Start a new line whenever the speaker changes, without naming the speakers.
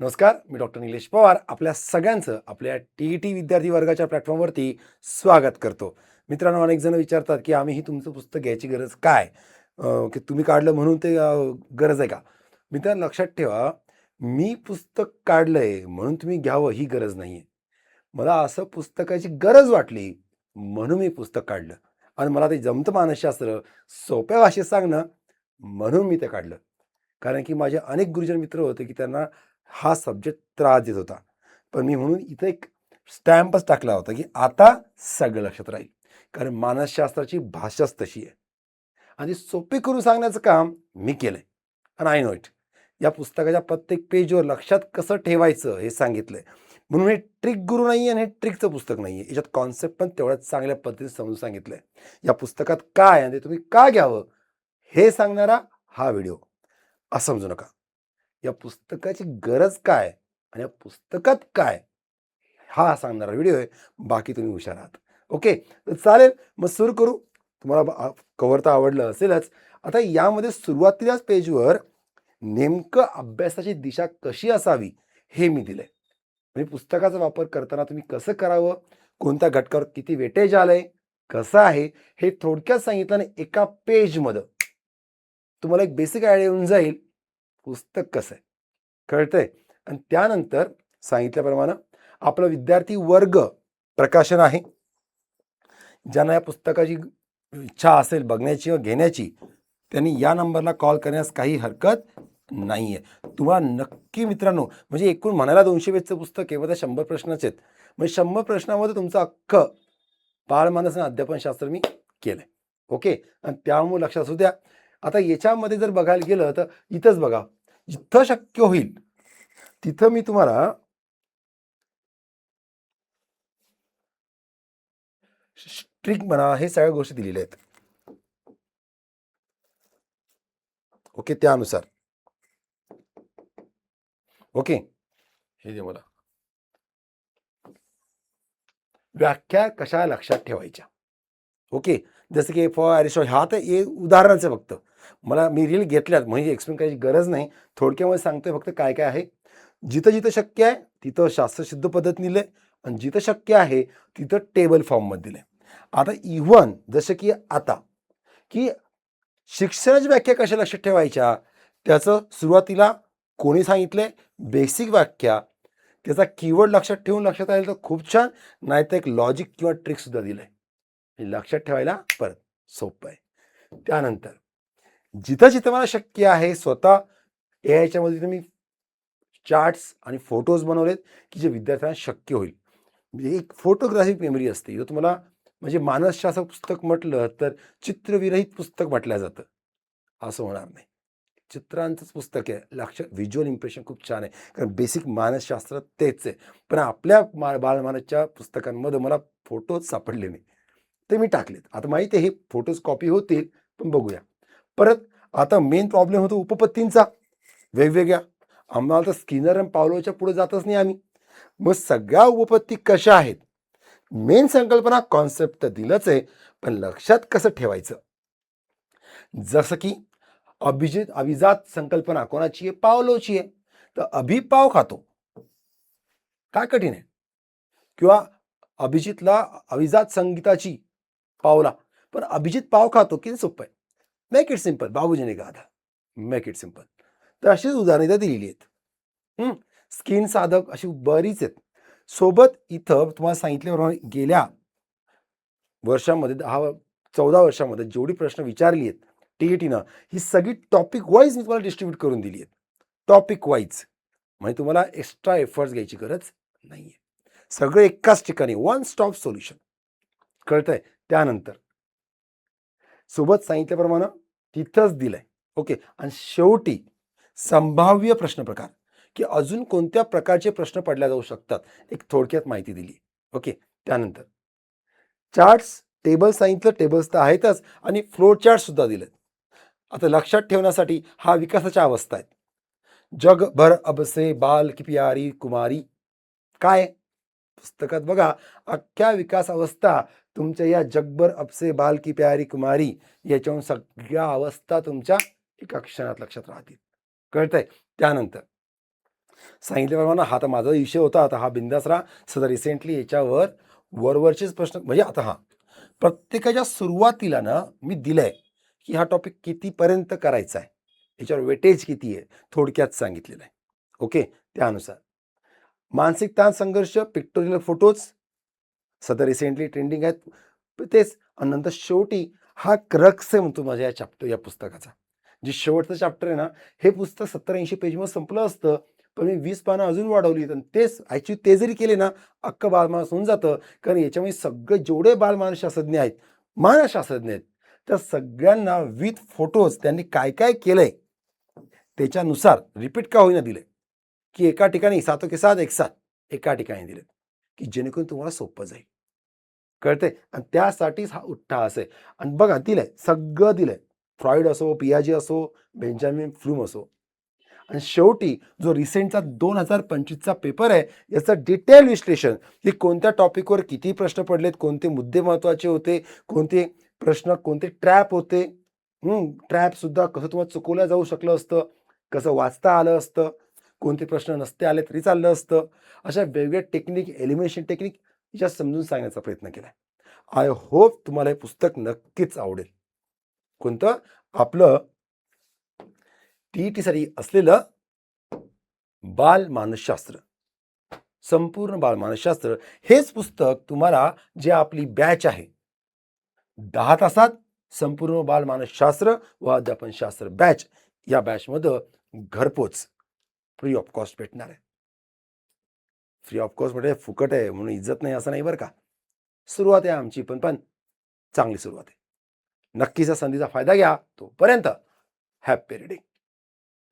नमस्कार, मी डॉक्टर निलेश पवार आपल्या सगळ्यांचं आपल्या टी विद्यार्थी वर्गाच्या प्लॅटफॉर्मवरती स्वागत करतो. मित्रांनो, अनेक जण विचारतात की आम्ही ही तुमचं पुस्तक घ्यायची गरज काय? की तुम्ही काढलं म्हणून ते गरज आहे का? मित्रांनो, लक्षात ठेवा, मी पुस्तक काढलंय म्हणून तुम्ही घ्यावं ही गरज नाहीये. मला असं पुस्तकाची गरज वाटली म्हणून मी पुस्तक काढलं आणि मला ते जमतं मानसशास्त्र सोप्या भाषेत सांगणं म्हणून मी ते काढलं. कारण की माझे अनेक गुरुजन मित्र होते की त्यांना हा सब्जेक्ट त्रास देत होता. पण मी म्हणून इथं एक स्टॅम्पच टाकला होता, की आता सगळं लक्षात राहील. कारण मानसशास्त्राची भाषाच तशी आहे. आणि सोपी करून सांगण्याचं काम मी केलंय. आणि आय नो इट. या पुस्तकाच्या प्रत्येक पेजवर लक्षात कसं ठेवायचं हे सांगितलंय. म्हणून हे ट्रिक गुरु नाहीये आणि हे ट्रिकचं पुस्तक नाहीये. याच्यात कॉन्सेप्ट पण तेवढ्याच चांगल्या पद्धतीने समजून सांगितलंय. या पुस्तकात काय आणि ते तुम्ही का घ्यावं हे सांगणारा हा व्हिडिओ. असं समजू नका. या पुस्तकाची गरज काय आणि या पुस्तकात काय हा सांगणारा व्हिडिओ आहे. बाकी तुम्ही हुशार आहात. ओके, तर चालेल, मग सुरू करू. तुम्हाला कव्हर तर आवडलं असेलच. आता यामध्ये सुरुवातीलाच पेजवर नेमकं अभ्यासाची दिशा कशी असावी हे मी दिलंय. म्हणजे पुस्तकाचा वापर करताना तुम्ही कसं करावं, कोणत्या घटकावर किती वेटेज आलंय, कसं आहे, हे थोडक्यात सांगितलं आणि एका पेजमध्ये तुम्हाला एक बेसिक आयडिया येऊन जाईल पुस्तक कसं आहे, कळतंय? आणि त्यानंतर सांगितल्याप्रमाणे आपला विद्यार्थी वर्ग प्रकाशन आहे. ज्यांना या पुस्तकाची इच्छा असेल बघण्याची व घेण्याची, त्यांनी या नंबरला कॉल करण्यास काही हरकत नाहीये. तुम्हाला नक्की मित्रांनो, म्हणजे एकूण म्हणायला 200 पेजचं पुस्तक आहे, त्या 100 प्रश्नच आहेत. म्हणजे 100 प्रश्नामध्ये तुमचं अख्खं बालमानस आणि अध्यापनशास्त्र मी केलंय. ओके, आणि त्यामुळे लक्षात असू द्या. आता याच्यामध्ये जर बघायला गेलं तर इथंच बघा, जिथं शक्य होईल तिथं मी तुम्हाला ट्रिक म्हणा हे सगळ्या गोष्टी दिलेल्या आहेत. ओके, त्यानुसार ओके, हे जे मला व्याख्या कशा लक्षात ठेवायच्या. ओके, जसं की फॉर ॲरिस्टॉटल हा तर हे उदाहरणच आहे फक्त. मी रील घेतल्यात म्हणजे एक्सप्लेन करायची गरज नाही. थोडक्यामध्ये सांगतोय फक्त काय काय आहे. जिथं जिथं शक्य आहे तिथं शास्त्रशुद्ध पद्धत दिलंय आणि जिथं शक्य आहे तिथं टेबल फॉर्ममध्ये दिलंय. आता इव्हन जसं की आता की शिक्षणाची व्याख्या कशा लक्षात ठेवायच्या, त्याचं सुरुवातीला कोणी सांगितलंय बेसिक व्याख्या. त्याचा कीवर्ड लक्षात ठेवून लक्षात आलं तर खूप छान, नाहीतर एक लॉजिक किंवा ट्रिक सुद्धा दिलंय. लक्षात ठेवायला परत सोपं आहे. त्यानंतर जिथं जिथं मला शक्य आहे स्वतः याच्या मध्ये मी चार्ट्स आणि फोटोज बनवलेत की जे विद्यार्थ्यांना शक्य होईल. म्हणजे एक फोटोग्राफिक मेमरी असते. जर तुम्हाला म्हणजे मानसशास्त्र पुस्तक म्हटलं तर चित्रविरहित पुस्तक म्हटलं जातं. असं होणार नाही. चित्रांचंच पुस्तक आहे. लक्षात व्हिज्युअल इम्प्रेशन खूप छान आहे. कारण बेसिक मानसशास्त्र तेच आहे. पण आपल्या बालमानसच्या पुस्तकांमध्ये मला फोटोज सापडले नाही. ते मी टाकलेत. आता माहिती आहे हे फोटोज कॉपी होतील, पण बघूया. परत आता मेन प्रॉब्लेम होतो उपपत्तींचा वेगवेगळ्या. आम्हाला तर स्किनर आणि पावलोच्या पुढे जातच नाही आम्ही. मग सगळ्या उपपत्ती कशा आहेत? मेन संकल्पना कॉन्सेप्ट तर दिलंच आहे, पण लक्षात कसं ठेवायचं? जसं की अभिजात संकल्पना कोणाची आहे? पावलोची आहे. तर अभि पाव खातो. काय कठीण आहे? किंवा अभिजितला अभिजात संगीताची पावला. पण अभिजित पाव खातो किती सोपं आहे. Make it simple. बाबूजीने गाथा. Make it simple. तर अशीच उदाहरणं इथं दिलेली आहेत. स्किन साधक अशी बरीच आहेत. सोबत इथं तुम्हाला सांगितल्याप्रमाणे गेल्या वर्षामध्ये 10-14 वर्षामध्ये जेवढी प्रश्न विचारली आहेत टी-ई-टीनं, ही सगळी टॉपिक वाईज मी तुम्हाला डिस्ट्रीब्यूट करून दिली आहेत. Topic wise. म्हणजे तुम्हाला एक्स्ट्रा एफर्ट्स घ्यायची गरज नाहीये. सगळं एकाच ठिकाणी वन स्टॉप सोल्युशन. कळतंय? त्यानंतर सोबत सांगितल्याप्रमाणे तिथंच दिलंय. ओके, आणि शेवटी संभाव्य प्रश्न प्रकार, की अजून कोणत्या प्रकारचे प्रश्न पडल्या जाऊ शकतात, एक थोडक्यात माहिती दिली. ओके, त्यानंतर चार्ट्स, टेबल सांगितलं, टेबल्स तर आहेतच आणि फ्लो चार्ट सुद्धा दिलेत. आता लक्षात ठेवण्यासाठी हा विकासाच्या अवस्था आहेत. जगभर अब से बाल की प्यारी कुमारी. काय पुस्तकात बघा, अख्ख्या विकास अवस्था तुमच्या या जगभर अब से बाल की प्यारी कुमारी याच्याहून सगळ्या अवस्था तुमच्या एका क्षणात लक्षात राहतील. कळतंय? त्यानंतर सांगितल्याप्रमाणे हा तर माझा विषय होता, आता हा बिंदास राहा. सध्या रिसेंटली याच्यावर वरवरचेच प्रश्न म्हणजे आता प्रत्येकाच्या सुरुवातीला ना मी दिलंय, की हा टॉपिक कितीपर्यंत करायचा आहे, याच्यावर वेटेज किती आहे, थोडक्यात सांगितलेलं आहे. ओके, त्यानुसार मानसिक ताण, संघर्ष, पिक्टोरियल फोटोज सध्या रिसेंटली ट्रेंडिंग आहेत तेच. आणि नंतर शेवटी हा क्रक्स आहे म्हणतो माझ्या या पुस्तकाचा. जे शेवटचं चॅप्टर आहे ना, हे पुस्तक 70-80 पेजमध्ये संपलं असतं, पण मी 20 पानं अजून वाढवली. आणि तेच ॲक्च्युली ते जरी केले ना, अख्खं बालमानस होऊन जातं. कारण याच्यामध्ये सगळे जेवढे बालमानसशास्त्रज्ञ आहेत, मानसशास्त्रज्ञ आहेत, त्या सगळ्यांना विथ फोटोज त्यांनी काय काय केलंय त्याच्यानुसार रिपीट का होईना दिलंय, की एका ठिकाणी सातों के साथ एक साथ एका ठिकाणी दिले, की जेणेकरून तुम्हाला सोपं जाईल. कळतंय? आणि त्यासाठीच हा उठ्ठास आहे. आणि बघा दिलंय, सगळं दिलंय. फ्रॉइड असो, पियाजे असो, बेंजामिन फ्लूम असो. आणि शेवटी जो रिसेंटचा 2025चा पेपर आहे, याचं डिटेल विश्लेषण, की कोणत्या टॉपिकवर किती प्रश्न पडलेत, कोणते मुद्दे महत्त्वाचे होते, कोणते प्रश्न, कोणते ट्रॅप होते. ट्रॅपसुद्धा कसं तुम्हाला चुकवलं जाऊ शकलं असतं, कसं वाचता आलं असतं, कोणते प्रश्न नसते आले तरी चाललं असतं. अशा वेगवेगळ्या टेक्निक, एलिमिनेशन टेक्निक याच्यात समजून सांगण्याचा प्रयत्न केला. आय होप तुम्हाला हे पुस्तक नक्कीच आवडेल. कोणतं? आपलं टी-ई-टीसाठी असलेलं बालमानसशास्त्र. संपूर्ण बालमानसशास्त्र हेच पुस्तक तुम्हाला जे आपली बॅच आहे, 10 तासात संपूर्ण बालमानसशास्त्र व अध्यापनशास्त्र बॅच, या बॅचमध्ये घरपोच फ्री ऑफ कॉस्ट भेटणार आहे. फ्री ऑफ कॉस्ट म्हणजे फुकट आहे म्हणून इज्जत नाही असं नाही बरं का. सुरुवात आहे आमची, पण चांगली सुरुवात आहे. नक्कीच या संधीचा फायदा घ्या. तोपर्यंत हॅपी रीडिंग.